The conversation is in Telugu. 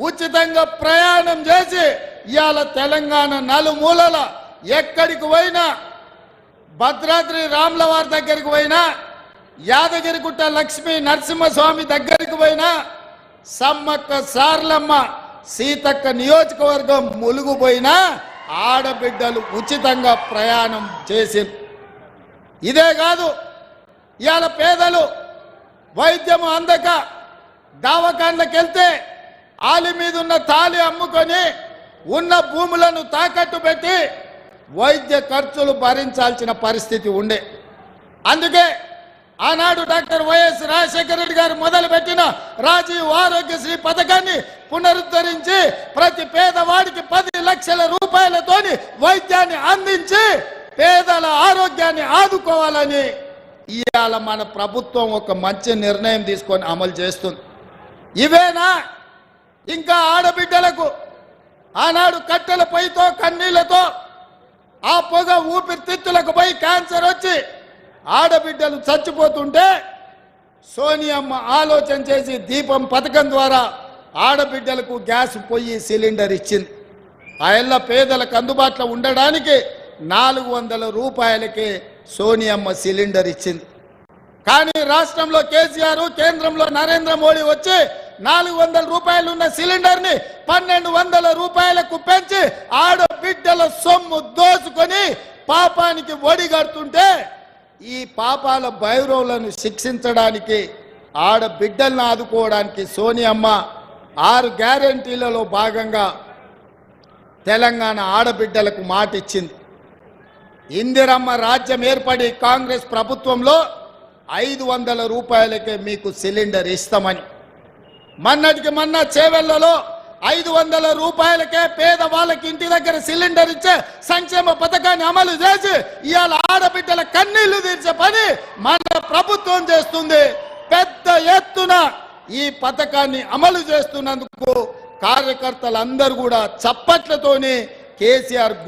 ఉచితంగా ప్రయాణం చేసి ఇవాళ తెలంగాణ నలుమూలల ఎక్కడికి పోయినా, భద్రాద్రి రాములవారి దగ్గరికి పోయినా, యాదగిరిగుట్ట లక్ష్మీ నరసింహస్వామి దగ్గరికి పోయినా, సమ్మక్క సార్లమ్మ సీతక్క నియోజకవర్గం ములుగు పోయినా ఆడబిడ్డలు ఉచితంగా ప్రయాణం చేసింది. ఇదే కాదు, ఇవాళ పేదలు వైద్యం అందక దవాఖానలకు వెళ్తే ఆలి మీద ఉన్న తాళి అమ్ముకొని ఉన్న భూములను తాకట్టు పెట్టి వైద్య ఖర్చులు భరించాల్సిన పరిస్థితి ఉండే. అందుకే ఆనాడు డాక్టర్ వైఎస్ రాజశేఖర రెడ్డి గారు మొదలుపెట్టిన రాజీవ్ ఆరోగ్యశ్రీ పథకాన్ని పునరుద్ధరించి ప్రతి పేదవాడికి 10 లక్షల రూపాయలతోని వైద్యాన్ని అందించి పేదల ఆరోగ్యాన్ని ఆదుకోవాలని ఇవాళ మన ప్రభుత్వం ఒక మంచి నిర్ణయం తీసుకొని అమలు చేస్తుంది. ఇవేనా ఇంకా ఆడబిడ్డలకు ఆనాడు కట్టెల పొయ్యితో కన్నీళ్లతో ఆ పొగ ఊపిరితిత్తులకు పోయి క్యాన్సర్ వచ్చి ఆడబిడ్డలు చచ్చిపోతుంటే సోనియమ్మ ఆలోచన చేసి దీపం పథకం ద్వారా ఆడబిడ్డలకు గ్యాస్ పొయ్యి సిలిండర్ ఇచ్చింది. ఆ ఎల్ల పేదలకు అందుబాటులో ఉండడానికి 400 రూపాయలకే సోనియమ్మ సిలిండర్ ఇచ్చింది. కానీ రాష్ట్రంలో కేసీఆర్, కేంద్రంలో నరేంద్ర మోడీ వచ్చి 400 రూపాయలు ఉన్న సిలిండర్ని 1200 రూపాయలకు పెంచి ఆడబిడ్డల సొమ్ము దోచుకొని పాపానికి ఒడిగడుతుంటే ఈ పాపాల భైరవులను శిక్షించడానికి ఆడబిడ్డలను ఆదుకోవడానికి సోనియమ్మ 6 గ్యారెంటీలలో భాగంగా తెలంగాణ ఆడబిడ్డలకు మాట ఇచ్చింది. ఇందిరమ్మ రాజ్యం ఏర్పడి కాంగ్రెస్ ప్రభుత్వంలో 500 రూపాయలకే మీకు సిలిండర్ ఇస్తామని, మొన్నటికి మొన్న చేవెళ్లలో 500 రూపాయలకే పేదవాళ్ళకి ఇంటి దగ్గర సిలిండర్ ఇచ్చే సంక్షేమ పథకాన్ని అమలు చేసి ఇవాళ ఆడబిడ్డల కన్నీళ్లు తీర్చే పని మన ప్రభుత్వం చేస్తుంది. పెద్ద ఎత్తున ఈ పథకాన్ని అమలు చేస్తున్నందుకు కార్యకర్తలందరూ కూడా చప్పట్లతోని కేసీఆర్